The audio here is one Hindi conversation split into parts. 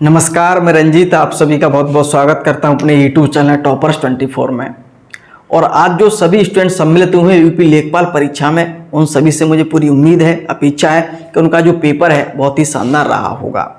नमस्कार, मैं रंजीत आप सभी का बहुत बहुत स्वागत करता हूं अपने यूट्यूब चैनल टॉपर्स 24 में। और आज जो सभी स्टूडेंट सम्मिलित हुए हैं यूपी लेखपाल परीक्षा में, उन सभी से मुझे पूरी उम्मीद है, अपेक्षा है कि उनका जो पेपर है बहुत ही शानदार रहा होगा।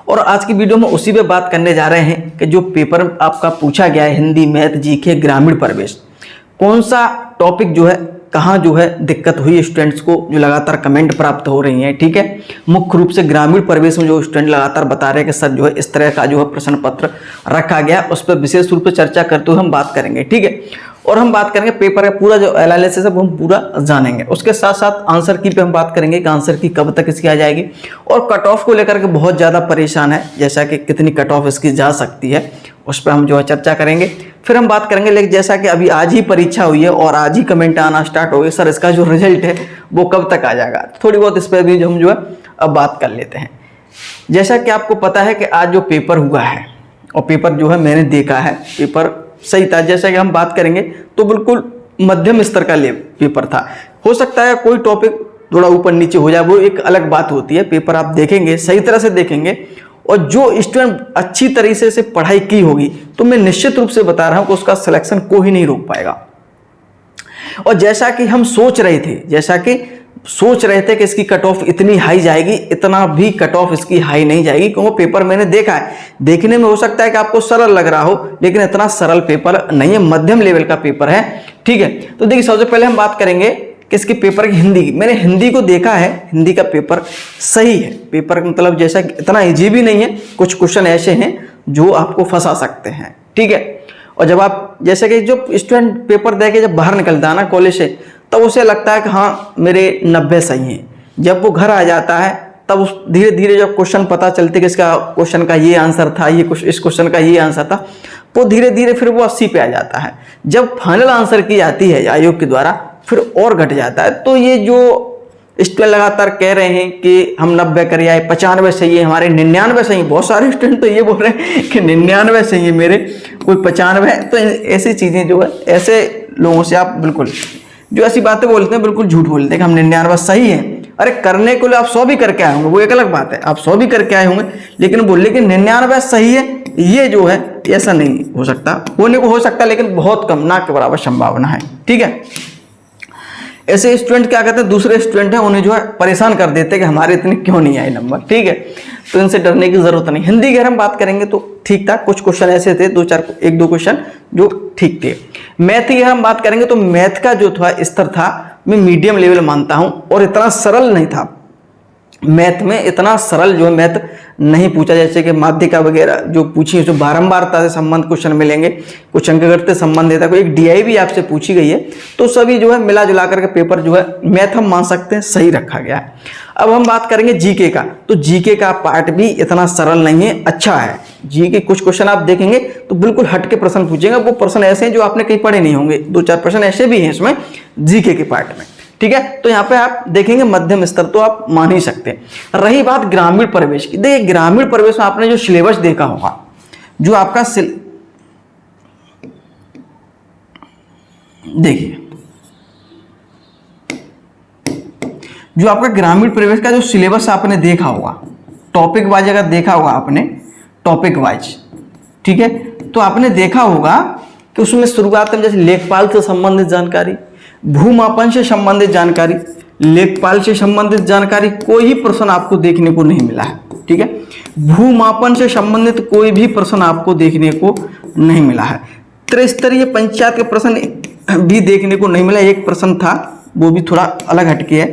और आज की वीडियो में उसी पे बात करने जा रहे हैं कि जो पेपर आपका पूछा गया है हिंदी, मैथ, जीके, ग्रामीण प्रवेश, कौन सा टॉपिक जो है, कहाँ जो है दिक्कत हुई स्टूडेंट्स को, जो लगातार कमेंट प्राप्त हो रही हैं। ठीक है, मुख्य रूप से ग्रामीण प्रवेश में जो स्टूडेंट लगातार बता रहे हैं कि सर जो है इस तरह का जो है प्रश्न पत्र रखा गया, उस पर विशेष रूप से चर्चा करते हुए हम बात करेंगे। ठीक है, और हम बात करेंगे पेपर का पूरा जो एनालिसिस है वो हम पूरा जानेंगे। उसके साथ साथ आंसर की पे हम बात करेंगे कि आंसर की कब तक इसकी आ जाएगी, और कट ऑफ को लेकर के बहुत ज़्यादा परेशान है, जैसा कि कितनी कट ऑफ इसकी जा सकती है उस पर हम जो है चर्चा करेंगे। फिर हम बात करेंगे, लेकिन जैसा कि अभी आज ही परीक्षा हुई है और आज ही कमेंट आना स्टार्ट हो गए, सर इसका जो रिजल्ट है वो कब तक आ जाएगा, थोड़ी बहुत इस पर भी जो हम जो है अब बात कर लेते हैं। जैसा कि आपको पता है कि आज जो पेपर हुआ है, और पेपर जो है मैंने देखा है, पेपर सही था। जैसा कि हम बात करेंगे तो बिल्कुल मध्यम स्तर का पेपर था। हो सकता है कोई टॉपिक थोड़ा ऊपर नीचे हो जाए, वो एक अलग बात होती है। पेपर आप देखेंगे, सही तरह से देखेंगे, और जो स्टूडेंट अच्छी तरीके से पढ़ाई की होगी तो मैं निश्चित रूप से बता रहा हूं कि उसका सिलेक्शन कोई नहीं रोक पाएगा। और जैसा कि हम सोच रहे थे कि इसकी कट ऑफ इतनी हाई जाएगी, इतना भी कट ऑफ इसकी हाई नहीं जाएगी, क्योंकि पेपर मैंने देखा है। देखने में हो सकता है कि आपको सरल लग रहा हो, लेकिन इतना सरल पेपर नहीं है, मध्यम लेवल का पेपर है। ठीक है, तो देखिए सबसे पहले हम बात करेंगे कि इसके पेपर की हिंदी की। मैंने हिंदी को देखा है, हिंदी का पेपर सही है। पेपर मतलब जैसा कि इतना ईजी भी नहीं है, कुछ क्वेश्चन ऐसे हैं जो आपको फंसा सकते हैं। ठीक है, और जब आप जैसे कि जो स्टूडेंट पेपर दे के जब बाहर निकलता है ना कॉलेज से, तब उसे लगता है कि हाँ मेरे 90 सही हैं। जब वो घर आ जाता है तब उस धीरे धीरे जब क्वेश्चन पता चलते कि इसका क्वेश्चन का ये आंसर था, ये इस क्वेश्चन का ये आंसर था, तो धीरे धीरे फिर वो 80 पे आ जाता है। जब फाइनल आंसर की जाती है आयोग के द्वारा, फिर और घट जाता है। तो ये जो स्टूडेंट लगातार कह रहे हैं कि हम 90 कर आए, 95 सही है, हमारे 99 सही है, बहुत सारे स्टूडेंट तो ये बोल रहे हैं कि 99 सही है मेरे, कोई 95 है। तो ऐसी चीज़ें जो है, ऐसे लोगों से आप बिल्कुल जो ऐसी बातें बोलते हैं बिल्कुल झूठ बोलते हैं कि हम 99 सही है। अरे करने को लिए आप 100 भी करके आए होंगे, वो एक अलग बात है, आप 100 भी करके आए होंगे, लेकिन बोले कि 99 सही है, ये जो है ऐसा नहीं हो सकता। होने को हो सकता है, लेकिन बहुत कम, ना के बराबर संभावना है। ठीक है, ऐसे स्टूडेंट क्या कहते हैं, दूसरे स्टूडेंट हैं उन्हें जो है परेशान कर देते हैं कि हमारे इतने क्यों नहीं आए नंबर। ठीक है, तो इनसे डरने की जरूरत नहीं। हिंदी की अगर हम बात करेंगे तो ठीक था, कुछ क्वेश्चन ऐसे थे, एक दो क्वेश्चन जो ठीक थे। मैथ की अगर हम बात करेंगे तो मैथ का जो था स्तर था, मैं मीडियम लेवल मानता हूं, और इतना सरल नहीं था। मैथ में इतना सरल जो है मैथ नहीं पूछा, जैसे कि माध्यिका वगैरह जो पूछी है, जो बारंबारता से संबंध क्वेश्चन मिलेंगे, कुछ अंकगणित संबंध देता है, कोई एक डीआई भी आपसे पूछी गई है, तो सभी जो है मिला जुला करके पेपर जो है मैथ हम मान सकते हैं सही रखा गया है। अब हम बात करेंगे जीके का, तो जीके का पार्ट भी इतना सरल नहीं है, अच्छा है। जीके कुछ क्वेश्चन आप देखेंगे तो बिल्कुल हटके प्रश्न पूछेंगे, वो प्रश्न ऐसे हैं जो आपने कहीं पढ़े नहीं होंगे, 2-4 प्रश्न ऐसे भी हैं इसमें जीके के पार्ट में। ठीक है, तो यहाँ पे आप देखेंगे मध्यम स्तर तो आप मान ही सकते हैं। रही बात ग्रामीण प्रवेश की, देखिए ग्रामीण प्रवेश में आपने जो सिलेबस देखा होगा, जो आपका देखिए जो आपका ग्रामीण प्रवेश का जो सिलेबस आपने देखा होगा, टॉपिक वाइज अगर देखा होगा आपने, टॉपिक वाइज, ठीक है, तो आपने देखा होगा कि उसमें शुरुआत में जैसे लेखपाल से संबंधित जानकारी, भूमापन से संबंधित जानकारी, लेखपाल से संबंधित जानकारी, कोई ही प्रश्न आपको देखने को नहीं मिला है। ठीक है, भूमापन से संबंधित कोई भी प्रश्न आपको देखने को नहीं मिला है। त्रिस्तरीय पंचायत के प्रश्न भी देखने को नहीं मिला, एक प्रश्न था वो भी थोड़ा अलग हटके है।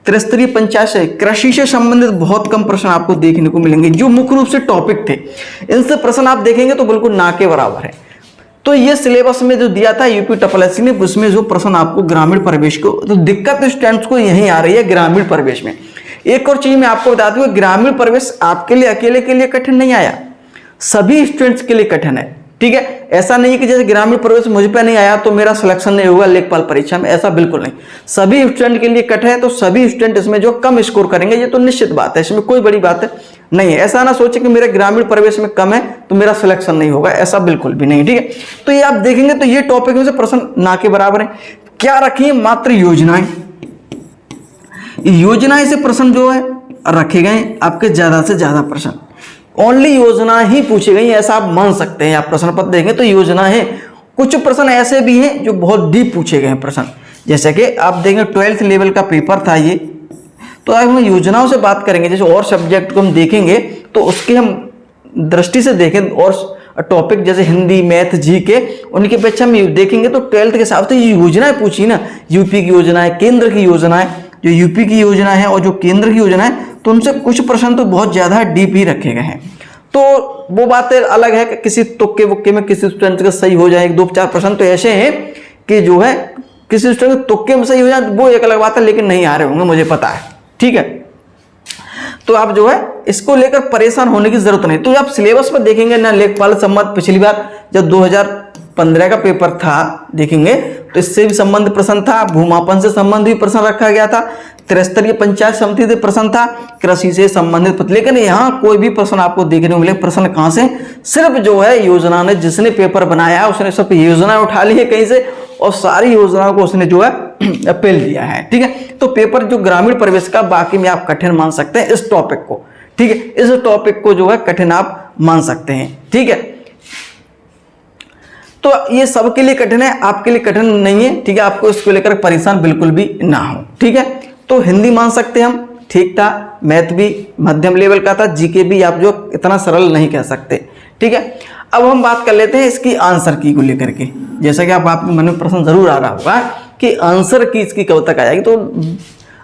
त्रिस्तरीय पंचायत से, कृषि से संबंधित बहुत कम प्रश्न आपको देखने को मिलेंगे, जो मुख्य रूप से टॉपिक थे। इनसे प्रश्न आप देखेंगे तो बिल्कुल ना के बराबर है। तो ये सिलेबस में जो दिया था यूपी TSS ने, उसमें जो प्रश्न आपको ग्रामीण प्रवेश को, तो दिक्कत स्टूडेंट्स को यहीं आ रही है ग्रामीण प्रवेश में। एक और चीज मैं आपको बता दूं, ग्रामीण प्रवेश आपके लिए अकेले के लिए कठिन नहीं आया, सभी स्टूडेंट्स के लिए कठिन है। ठीक है, ऐसा नहीं है कि जैसे ग्रामीण प्रवेश मुझ पे नहीं आया तो मेरा सिलेक्शन नहीं होगा लेखपाल परीक्षा में, ऐसा बिल्कुल नहीं। सभी स्टूडेंट के लिए कठिन है, तो सभी स्टूडेंट इसमें जो कम स्कोर करेंगे, ये तो निश्चित बात है, इसमें कोई बड़ी बात नहीं है। ऐसा ना सोचे कि मेरे ग्रामीण प्रवेश में कम है तो मेरा सिलेक्शन नहीं होगा, ऐसा बिल्कुल भी नहीं। ठीक है, तो ये आप देखेंगे तो ये टॉपिक में से प्रश्न ना के बराबर है। क्या रखिए, मात्र योजनाएं, योजनाएं से प्रश्न जो है रखे गए आपके ज्यादा से ज्यादा प्रश्न। ओनली योजना ही पूछी गई, ऐसा आप मान सकते हैं। आप प्रश्न पत्र देखें तो योजना है। कुछ प्रश्न ऐसे भी हैं जो बहुत डीप पूछे गए हैं प्रश्न, जैसे कि आप देखें 12th लेवल का पेपर था ये, तो आज हम योजनाओं से बात करेंगे। जैसे और सब्जेक्ट को हम देखेंगे तो उसके हम दृष्टि से देखें, और टॉपिक जैसे हिंदी, मैथ, जीके, उनकी अपेक्षा हम देखेंगे तो 12th के हिसाब से ये योजनाएं पूछी ना, यूपी की योजना है, केंद्र की योजना है, जो यूपी की योजना है और जो केंद्र की योजना है, तो उनसे कुछ प्रश्न तो बहुत ज़्यादा डीप ही रखे गए हैं। तो वो बातें अलग है कि किसी तुक्के वुक्के में किसी स्टूडेंट का सही हो जाए, एक दो चार प्रश्न तो ऐसे हैं कि जो है किसी स्टूडेंट के तुक्के में सही हो जाए, वो एक अलग बात है, लेकिन नहीं आ रहे होंगे, मुझे पता है। ठीक है, तो आप जो है इसको लेकर परेशान होने की जरूरत नहीं। तो आप सिलेबस पर देखेंगे ना, लेखपाल संबंध पिछली बार जब 2015 का पेपर था देखेंगे तो इससे भी संबंधित प्रश्न था, भूमापन से संबंधित भी प्रश्न रखा गया था, त्रिस्तरीय पंचायत समिति से प्रश्न था, कृषि से संबंधित। लेकिन यहाँ कोई भी प्रश्न आपको देखने को मिले, प्रश्न कहाँ से, सिर्फ जो है योजना ने, जिसने पेपर बनाया है उसने सब योजना उठा ली है कहीं से और सारी योजनाओं को उसने जो है अपील दिया है। ठीक है, तो पेपर जो ग्रामीण परिवेश का, बाकी में आप कठिन मान सकते हैं इस टॉपिक को। ठीक है, इस टॉपिक को जो है कठिन आप मान सकते हैं। ठीक है, तो ये सबके लिए कठिन है, आपके लिए कठिन नहीं है। ठीक है, आपको इसको लेकर परेशान बिल्कुल भी ना हो। ठीक है, तो हिंदी मान सकते हैं हम, ठीक था, मैथ भी मध्यम लेवल का था, जीके भी आप जो इतना सरल नहीं कह सकते। ठीक है, अब हम बात कर लेते हैं इसकी आंसर की को लेकर के। जैसा कि आपके मन में प्रश्न जरूर आ रहा होगा कि आंसर की इसकी कब तक आ जाएगी, तो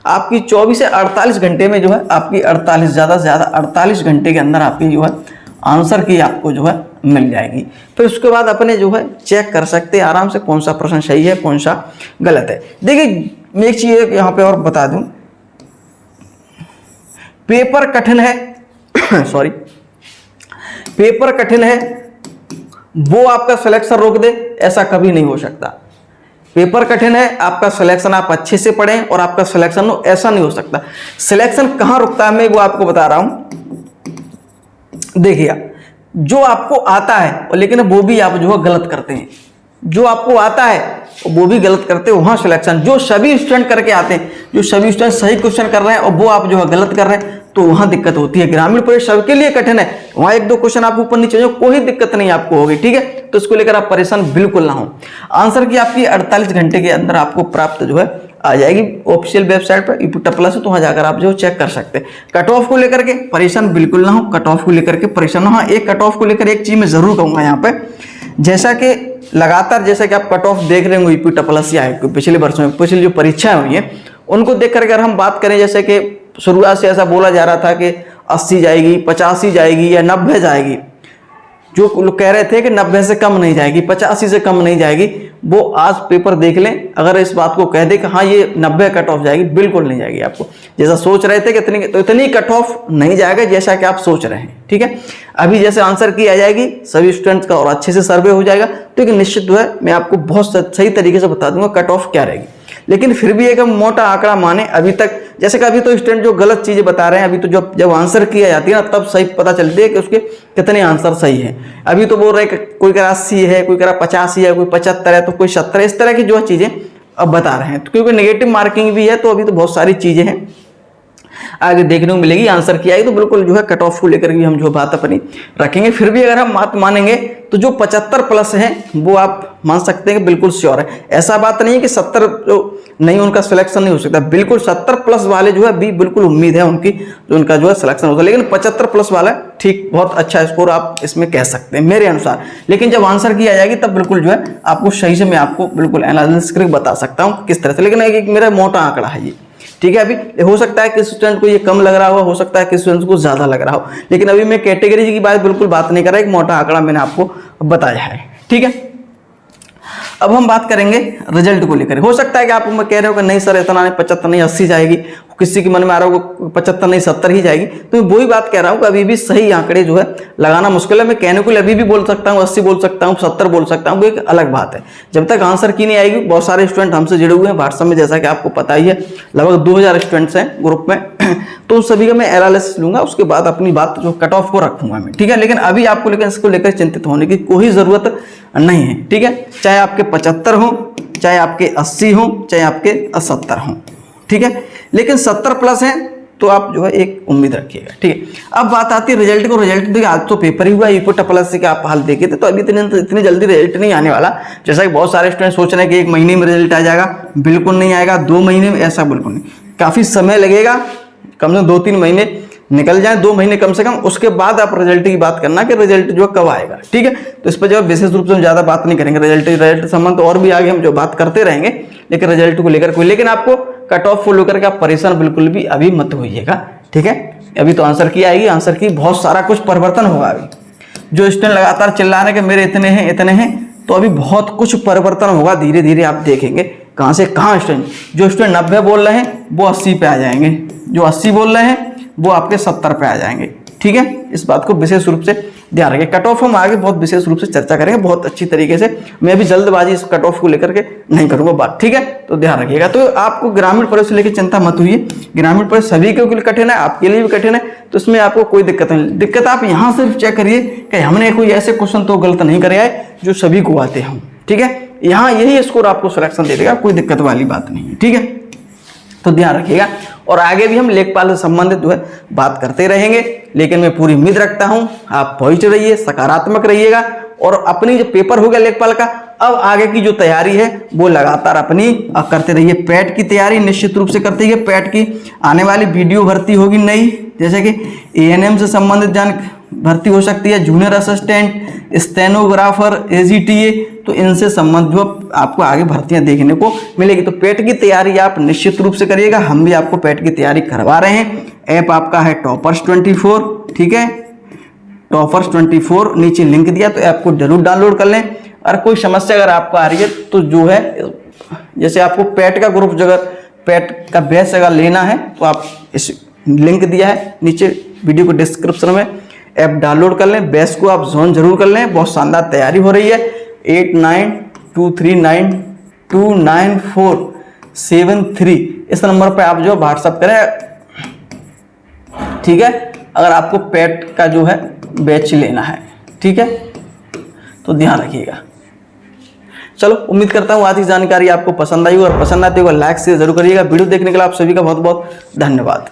आपकी 24 से 48 घंटे में जो है आपकी 48 ज़्यादा से ज़्यादा 48 घंटे के अंदर आपकी जो है आंसर की आपको जो है मिल जाएगी। फिर उसके बाद अपने जो है चेक कर सकते हैं आराम से कौन सा प्रश्न सही है कौन सा गलत है। देखिए मैं एक चीज़ यहाँ पे और बता दूं, पेपर कठिन है सॉरी, पेपर कठिन है वो आपका सिलेक्शन रोक दे, ऐसा कभी नहीं हो सकता। पेपर कठिन है, आपका सिलेक्शन आप अच्छे से पढ़ें और आपका सिलेक्शन हो, ऐसा नहीं हो सकता। सिलेक्शन कहाँ रुकता है मैं वो आपको बता रहा हूं। देखिए जो आपको आता है लेकिन वो भी आप जो है गलत करते हैं, जो आपको आता है वो भी गलत करते हैं, वहाँ सिलेक्शन। जो सभी स्टूडेंट करके आते हैं, जो सभी स्टूडेंट सही क्वेश्चन कर रहे हैं और वो आप जो है गलत कर रहे हैं, तो वहाँ दिक्कत होती है। ग्रामीण परिवेश सबके लिए कठिन है, वहाँ एक दो क्वेश्चन आप ऊपर नीचे हो, कोई दिक्कत नहीं आपको होगी। ठीक है, तो इसको लेकर आप परेशान बिल्कुल ना हो। आंसर की आपकी 48 घंटे के अंदर आपको प्राप्त जो है आ जाएगी ऑफिशियल वेबसाइट पर यूपी टपला से, तो वहाँ जाकर आप जो चेक कर सकते हैं। कट ऑफ को लेकर के परेशान बिल्कुल ना हो, कट ऑफ को लेकर के परेशान ना हो। एक कट ऑफ को लेकर एक चीज़ मैं जरूर कहूँगा यहाँ पे, जैसा कि लगातार जैसा कि आप कट ऑफ देख रहे होंगे यूपी टपला से आए पिछले वर्षों में, पिछली जो परीक्षाएं हुई हैं उनको देख करके अगर हम बात करें, जैसे कि शुरुआत से ऐसा बोला जा रहा था कि 80 जाएगी, 85 जाएगी या 90 जाएगी, जो लोग कह रहे थे कि 90 से कम नहीं जाएगी, 85 से कम नहीं जाएगी, वो आज पेपर देख लें, अगर इस बात को कह दे कि हाँ ये 90 कट ऑफ जाएगी, बिल्कुल नहीं जाएगी। आपको जैसा सोच रहे थे कि इतनी, तो इतनी कट ऑफ नहीं जाएगा जैसा कि आप सोच रहे हैं। ठीक है, अभी जैसे आंसर की आ जाएगी सभी स्टूडेंट्स का और अच्छे से सर्वे हो जाएगा, तो एक निश्चित जो है मैं आपको बहुत सही तरीके से बता दूंगा कट ऑफ क्या रहेगी। लेकिन फिर भी एक मोटा आंकड़ा माने अभी तक, जैसे कि अभी तो स्टूडेंट जो गलत चीज़ें बता रहे हैं, अभी तो जब आंसर किया जाती है ना तब सही पता चलती है कि उसके कितने आंसर सही है। अभी तो बोल रहे हैं कोई कह रहा 80 है, कोई कह रहा 85 है, कोई 75 है, तो कोई 70, इस तरह की जो है चीज़ें अब बता रहे हैं। तो क्योंकि नेगेटिव मार्किंग भी है, तो अभी तो बहुत सारी चीज़ें हैं आगे देखने को मिलेगी। आंसर किया है तो बिल्कुल जो है कट ऑफ को लेकर भी हम जो बात अपनी रखेंगे। फिर भी अगर हम बात मानेंगे तो जो 75 प्लस है वो आप मान सकते हैं कि बिल्कुल श्योर है। ऐसा बात नहीं है कि 70 जो नहीं उनका सिलेक्शन नहीं हो सकता, बिल्कुल 70 प्लस वाले जो है भी बिल्कुल उम्मीद है उनकी, जो उनका जो है सिलेक्शन होगा। लेकिन 75 प्लस वाला ठीक बहुत अच्छा स्कोर आप इसमें कह सकते हैं मेरे अनुसार। लेकिन जब आंसर की आ जाएगी तब बिल्कुल जो है आपको सही से मैं आपको बिल्कुल एनालिसिस करके बता सकता हूँ किस तरह से। लेकिन एक मेरा मोटा आंकड़ा है ये, ठीक है। अभी हो सकता है किसी स्टूडेंट को ये कम लग रहा हो सकता है किसी स्टूडेंट को ज्यादा लग रहा हो, लेकिन अभी मैं कैटेगरी की बिल्कुल बात नहीं कर रहा, एक मोटा आंकड़ा मैंने आपको बताया है। ठीक है, अब हम बात करेंगे रिजल्ट को लेकर। हो सकता है कि आप कह रहे हो कि नहीं सर इतना नहीं, 75 नहीं 80 जाएगी, किसी के मन में आ रहा हो 75 नहीं 70 ही जाएगी, तो मैं वही बात कह रहा हूँ कि अभी भी सही आंकड़े जो है लगाना मुश्किल है। मैं कहने को अभी भी बोल सकता हूँ 80 बोल सकता हूँ 70 बोल सकता हूँ, वो एक अलग बात है। जब तक आंसर की नहीं आएगी, बहुत सारे स्टूडेंट हमसे जुड़े हुए हैं व्हाट्सएप में, जैसा कि आपको पता ही है लगभग 2000 स्टूडेंट्स हैं ग्रुप में, तो उन सभी का मैं एनालिसिस लूंगा, उसके बाद अपनी बात जो कट ऑफ को रखूंगा मैं। ठीक है, लेकिन अभी आपको लेकर इसको लेकर चिंतित होने की कोई जरूरत नहीं है। ठीक है, चाहे आपके 75 हो, चाहे आपके 80 हो, चाहे आपके 70 हो। ठीक है, लेकिन 70 प्लस है तो आप जो है एक उम्मीद रखिएगा, ठीक है। अब बात आती है रिजल्ट को। रिजल्ट देखिए आज तो पेपर ही हुआ, यूपी प्लस से आप हाल देखे थे, तो अभी इतनी जल्दी रिजल्ट नहीं आने वाला। जैसा कि बहुत सारे स्टूडेंट सोच रहे हैं कि 1 महीने में रिजल्ट आ जाएगा, बिल्कुल नहीं आएगा। 2 महीने में, ऐसा बिल्कुल नहीं, काफ़ी समय लगेगा, कम से कम 2-3 महीने निकल जाए, 2 महीने कम से कम, उसके बाद आप रिजल्ट की बात करना कि रिजल्ट जो कब आएगा, ठीक है। तो इस पर जो विशेष रूप से हम ज़्यादा बात नहीं करेंगे, रिजल्ट संबंध और भी आगे हम जो बात करते रहेंगे, लेकिन रिजल्ट को लेकर कोई, लेकिन आपको कट ऑफ फॉलो करके आप परेशान बिल्कुल भी अभी मत होइएगा, ठीक है। अभी तो आंसर की आएगी, आंसर की बहुत सारा कुछ परिवर्तन होगा। अभी जो स्टूडेंट लगातार चिल्ला रहे हैं कि मेरे इतने हैं, तो अभी बहुत कुछ परिवर्तन होगा, धीरे धीरे आप देखेंगे कहाँ से कहाँ स्टूडेंट, जो स्टूडेंट 90 बोल रहे हैं वो 80 पे आ जाएंगे, जो 80 बोल रहे हैं वो आपके 70 पे आ जाएंगे, ठीक है। इस बात को विशेष रूप से ध्यान रखें। कट ऑफ हम आगे बहुत विशेष रूप से चर्चा करेंगे बहुत अच्छी तरीके से। मैं भी जल्दबाजी इस कट ऑफ को लेकर के नहीं करूंगा बात, ठीक है, तो ध्यान रखिएगा। तो आपको ग्रामीण प्रवेश से लेकर चिंता मत हुई, ग्रामीण प्रवेश सभी के लिए कठिन है, आपके लिए भी कठिन है, तो इसमें आपको कोई दिक्कत नहीं। दिक्कत आप यहाँ से चेक करिए कि हमने कोई ऐसे क्वेश्चन तो गलत नहीं करे आए जो सभी को आते हैं, ठीक है। यहाँ यही स्कोर आपको सिलेक्शन दे देगा, कोई दिक्कत वाली बात नहीं है, ठीक है। तो ध्यान रखिएगा और आगे भी हम लेखपाल से संबंधित जो है बात करते रहेंगे, लेकिन मैं पूरी उम्मीद रखता हूं आप पहुंच रहिए, सकारात्मक रहिएगा और अपनी जो पेपर हो गया लेखपाल का, अब आगे की जो तैयारी है वो लगातार अपनी करते रहिए। पैट की तैयारी निश्चित रूप से करते रहिए। पैट की आने वाली वीडियो भर्ती होगी नई, जैसे कि ANM से संबंधित भर्ती हो सकती है, जूनियर असिस्टेंट, स्टेनोग्राफर, AGTA, तो इनसे संबंध जो आपको आगे भर्तियां देखने को मिलेगी। तो पेट की तैयारी आप निश्चित रूप से करिएगा, हम भी आपको पेट की तैयारी करवा रहे हैं। ऐप आपका है टॉपर्स 24, ठीक है, टॉपर्स 24, नीचे लिंक दिया, तो ऐप को जरूर डाउनलोड कर लें। और कोई समस्या अगर आपको आ रही है तो जो है, जैसे आपको पेट का ग्रुप, अगर पेट का बैच अगर लेना है तो आप इस लिंक दिया है नीचे वीडियो को डिस्क्रिप्शन में, ऐप डाउनलोड कर लें, बैच को आप ज्वाइन जरूर कर लें। बहुत शानदार तैयारी हो रही है। 8923929473 इस नंबर पे आप जो व्हाट्सअप करें, ठीक है, अगर आपको पेट का जो है बैच लेना है, ठीक है, तो ध्यान रखिएगा। चलो, उम्मीद करता हूँ आज की जानकारी आपको पसंद आई हो, और पसंद आती होगा लाइक शेयर जरूर करिएगा। वीडियो देखने के लिए आप सभी का बहुत बहुत धन्यवाद।